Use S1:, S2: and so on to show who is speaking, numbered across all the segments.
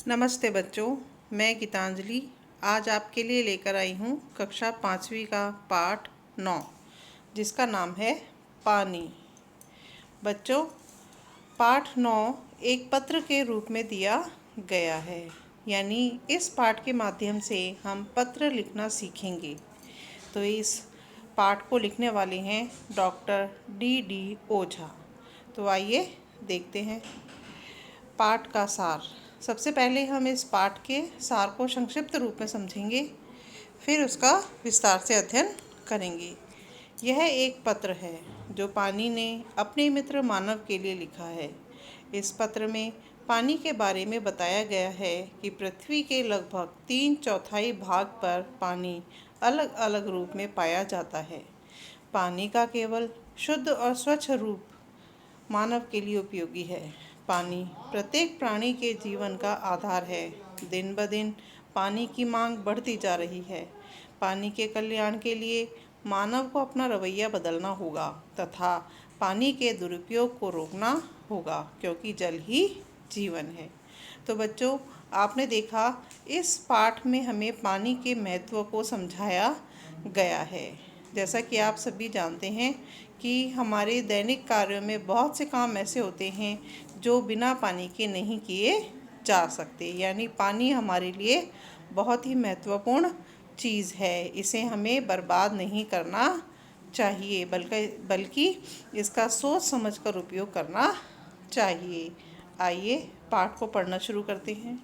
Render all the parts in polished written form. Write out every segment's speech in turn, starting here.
S1: नमस्ते बच्चों, मैं गीतांजलि आज आपके लिए लेकर आई हूँ कक्षा 5वीं का पाठ 9 जिसका नाम है पानी। बच्चों, पाठ 9 एक पत्र के रूप में दिया गया है, यानी इस पाठ के माध्यम से हम पत्र लिखना सीखेंगे। तो इस पाठ को लिखने वाले हैं डॉक्टर डी ओझा। तो आइए देखते हैं पाठ का सार। सबसे पहले हम इस पाठ के सार को संक्षिप्त रूप में समझेंगे, फिर उसका विस्तार से अध्ययन करेंगे। यह एक पत्र है जो पानी ने अपने मित्र मानव के लिए लिखा है। इस पत्र में पानी के बारे में बताया गया है कि पृथ्वी के लगभग 3/4 भाग पर पानी अलग अलग रूप में पाया जाता है। पानी का केवल शुद्ध और स्वच्छ रूप मानव के लिए उपयोगी है। पानी प्रत्येक प्राणी के जीवन का आधार है। दिन ब दिन पानी की मांग बढ़ती जा रही है। पानी के कल्याण के लिए मानव को अपना रवैया बदलना होगा तथा पानी के दुरुपयोग को रोकना होगा, क्योंकि जल ही जीवन है। तो बच्चों, आपने देखा इस पाठ में हमें पानी के महत्व को समझाया गया है। जैसा कि आप सभी जानते हैं कि हमारे दैनिक कार्यों में बहुत से काम ऐसे होते हैं जो बिना पानी के नहीं किए जा सकते, यानी पानी हमारे लिए बहुत ही महत्वपूर्ण चीज़ है। इसे हमें बर्बाद नहीं करना चाहिए, बल्कि इसका सोच समझकर उपयोग करना चाहिए। आइए पाठ को पढ़ना शुरू करते हैं।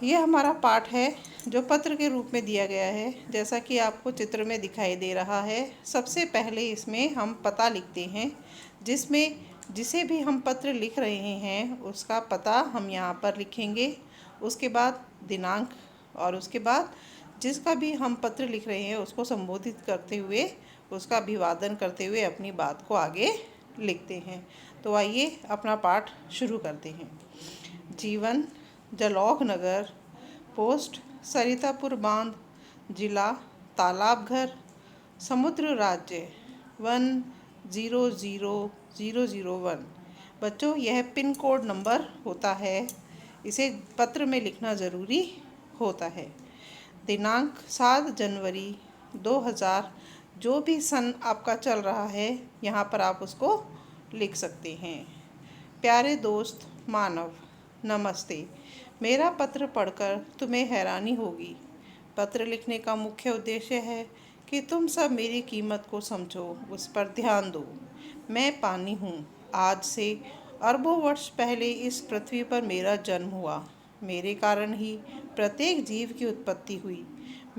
S1: यह हमारा पाठ है जो पत्र के रूप में दिया गया है, जैसा कि आपको चित्र में दिखाई दे रहा है। सबसे पहले इसमें हम पता लिखते हैं, जिसे भी हम पत्र लिख रहे हैं उसका पता हम यहाँ पर लिखेंगे। उसके बाद दिनांक, और उसके बाद जिसका भी हम पत्र लिख रहे हैं उसको संबोधित करते हुए, उसका अभिवादन करते हुए अपनी बात को आगे लिखते हैं। तो आइए अपना पाठ शुरू करते हैं। जीवन, जलौघ नगर, पोस्ट सरितापुर बांध, जिला तालाबघर, समुद्र राज्य 100001। बच्चों, यह पिन कोड नंबर होता है, इसे पत्र में लिखना ज़रूरी होता है। दिनांक 7 जनवरी 2000, जो भी सन आपका चल रहा है यहाँ पर आप उसको लिख सकते हैं। प्यारे दोस्त मानव, नमस्ते। मेरा पत्र पढ़कर तुम्हें हैरानी होगी। पत्र लिखने का मुख्य उद्देश्य है कि तुम सब मेरी कीमत को समझो, उस पर ध्यान दो। मैं पानी हूँ। आज से अरबों वर्ष पहले इस पृथ्वी पर मेरा जन्म हुआ। मेरे कारण ही प्रत्येक जीव की उत्पत्ति हुई।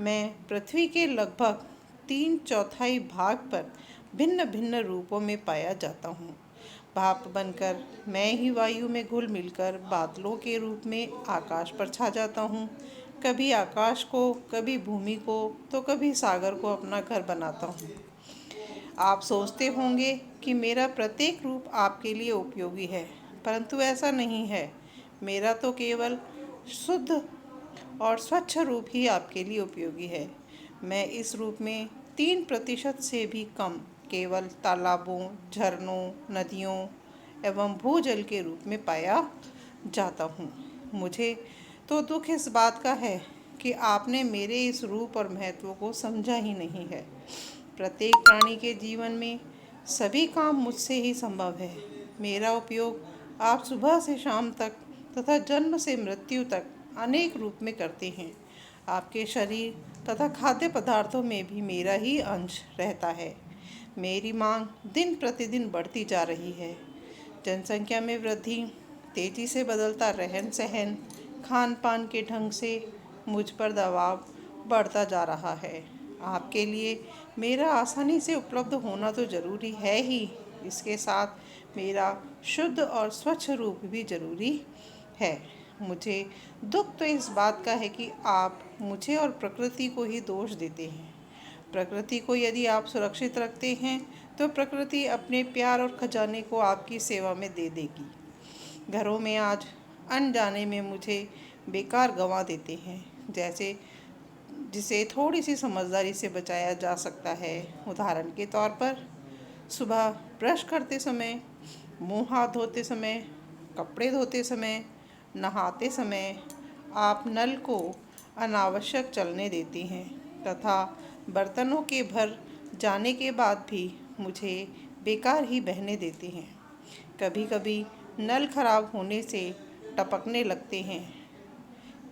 S1: मैं पृथ्वी के लगभग 3/4 भाग पर भिन्न भिन्न रूपों में पाया जाता हूँ। भाप बनकर मैं ही वायु में घुल मिलकर बादलों के रूप में आकाश पर छा जाता हूँ। कभी आकाश को, कभी भूमि को, तो कभी सागर को अपना घर बनाता हूँ। आप सोचते होंगे कि मेरा प्रत्येक रूप आपके लिए उपयोगी है, परंतु ऐसा नहीं है। मेरा तो केवल शुद्ध और स्वच्छ रूप ही आपके लिए उपयोगी है। मैं इस रूप में 3% से भी कम केवल तालाबों, झरनों, नदियों एवं भूजल के रूप में पाया जाता हूँ। मुझे तो दुख इस बात का है कि आपने मेरे इस रूप और महत्व को समझा ही नहीं है। प्रत्येक प्राणी के जीवन में सभी काम मुझसे ही संभव है। मेरा उपयोग आप सुबह से शाम तक तथा जन्म से मृत्यु तक अनेक रूप में करते हैं। आपके शरीर तथा खाद्य पदार्थों में भी मेरा ही अंश रहता है। मेरी मांग दिन प्रतिदिन बढ़ती जा रही है। जनसंख्या में वृद्धि, तेजी से बदलता रहन सहन, खान पान के ढंग से मुझ पर दबाव बढ़ता जा रहा है। आपके लिए मेरा आसानी से उपलब्ध होना तो ज़रूरी है ही, इसके साथ मेरा शुद्ध और स्वच्छ रूप भी ज़रूरी है। मुझे दुख तो इस बात का है कि आप मुझे और प्रकृति को ही दोष देते हैं। प्रकृति को यदि आप सुरक्षित रखते हैं तो प्रकृति अपने प्यार और खजाने को आपकी सेवा में दे देगी। घरों में आज अनजाने में मुझे बेकार गंवा देते हैं, जिसे थोड़ी सी समझदारी से बचाया जा सकता है। उदाहरण के तौर पर सुबह ब्रश करते समय, मुंह हाथ धोते समय, कपड़े धोते समय, नहाते समय आप नल को अनावश्यक चलने देती हैं तथा बर्तनों के भर जाने के बाद भी मुझे बेकार ही बहने देती हैं। कभी कभी नल खराब होने से टपकने लगते हैं,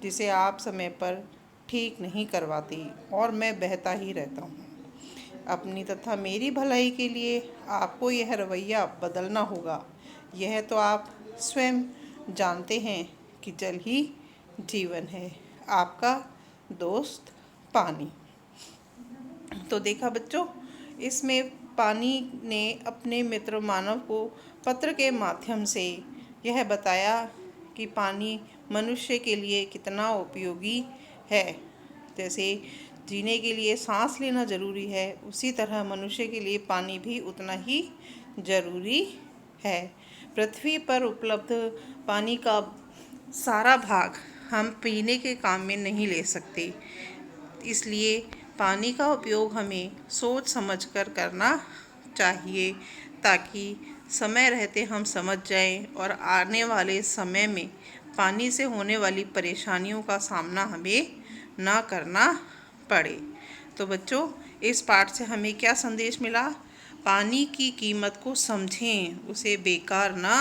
S1: जिसे आप समय पर ठीक नहीं करवाती और मैं बहता ही रहता हूँ। अपनी तथा मेरी भलाई के लिए आपको यह रवैया बदलना होगा। यह तो आप स्वयं जानते हैं कि जल ही जीवन है। आपका दोस्त पानी। तो देखा बच्चों, इसमें पानी ने अपने मित्र मानव को पत्र के माध्यम से यह बताया कि पानी मनुष्य के लिए कितना उपयोगी है। जैसे जीने के लिए सांस लेना ज़रूरी है, उसी तरह मनुष्य के लिए पानी भी उतना ही ज़रूरी है। पृथ्वी पर उपलब्ध पानी का सारा भाग हम पीने के काम में नहीं ले सकते, इसलिए पानी का उपयोग हमें सोच समझकर करना चाहिए, ताकि समय रहते हम समझ जाएं और आने वाले समय में पानी से होने वाली परेशानियों का सामना हमें ना करना पड़े। तो बच्चों, इस पाठ से हमें क्या संदेश मिला? पानी की कीमत को समझें, उसे बेकार ना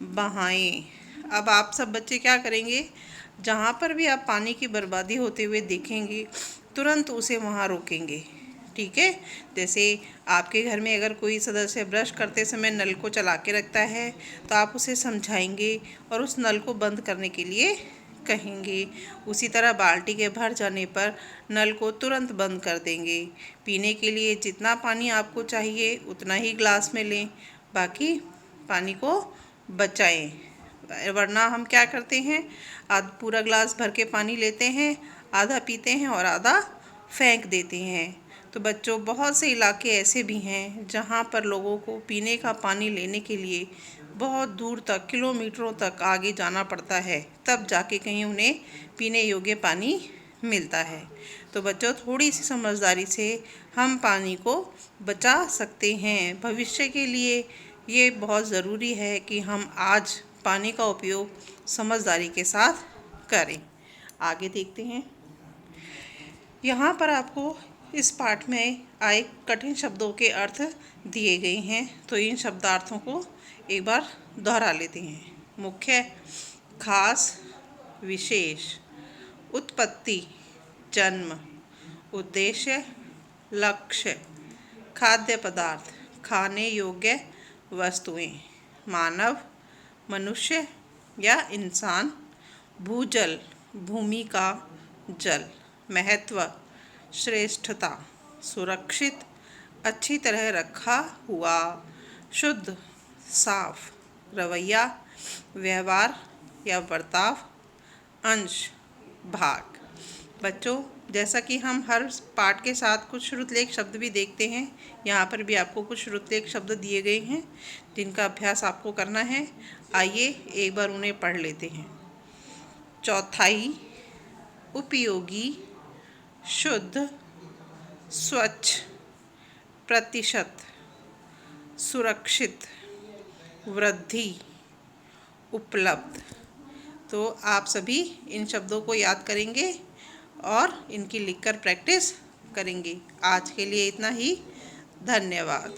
S1: बहाएं। अब आप सब बच्चे क्या करेंगे? जहाँ पर भी आप पानी की बर्बादी होते हुए देखेंगे, तुरंत उसे वहाँ रोकेंगे। ठीक है? जैसे आपके घर में अगर कोई सदस्य ब्रश करते समय नल को चला के रखता है, तो आप उसे समझाएंगे और उस नल को बंद करने के लिए कहेंगे। उसी तरह बाल्टी के भर जाने पर नल को तुरंत बंद कर देंगे। पीने के लिए जितना पानी आपको चाहिए उतना ही ग्लास में लें, बाकी पानी को बचाएं। वरना हम क्या करते हैं, पूरा ग्लास भर के पानी लेते हैं, आधा पीते हैं और आधा फेंक देते हैं। तो बच्चों, बहुत से इलाके ऐसे भी हैं जहाँ पर लोगों को पीने का पानी लेने के लिए बहुत दूर तक, किलोमीटरों तक आगे जाना पड़ता है, तब जाके कहीं उन्हें पीने योग्य पानी मिलता है। तो बच्चों, थोड़ी सी समझदारी से हम पानी को बचा सकते हैं। भविष्य के लिए ये बहुत ज़रूरी है कि हम आज पानी का उपयोग समझदारी के साथ करें। आगे देखते हैं। यहाँ पर आपको इस पाठ में आए कठिन शब्दों के अर्थ दिए गए हैं, तो इन शब्दार्थों को एक बार दोहरा लेते हैं। मुख्य, खास, विशेष, उत्पत्ति, जन्म, उद्देश्य, लक्ष्य, खाद्य पदार्थ, खाने योग्य वस्तुएं, मानव, मनुष्य या इंसान, भूजल, भूमि का जल, महत्व, श्रेष्ठता, सुरक्षित, अच्छी तरह रखा हुआ, शुद्ध, साफ, रवैया, व्यवहार या बर्ताव, अंश, भाग। बच्चों, जैसा कि हम हर पाठ के साथ कुछ श्रुतलेख शब्द भी देखते हैं, यहाँ पर भी आपको कुछ श्रुतलेख शब्द दिए गए हैं जिनका अभ्यास आपको करना है। आइए एक बार उन्हें पढ़ लेते हैं। चौथाई, उपयोगी, शुद्ध, स्वच्छ, प्रतिशत, सुरक्षित, वृद्धि, उपलब्ध। तो आप सभी इन शब्दों को याद करेंगे और इनकी लिखकर प्रैक्टिस करेंगे। आज के लिए इतना ही। धन्यवाद।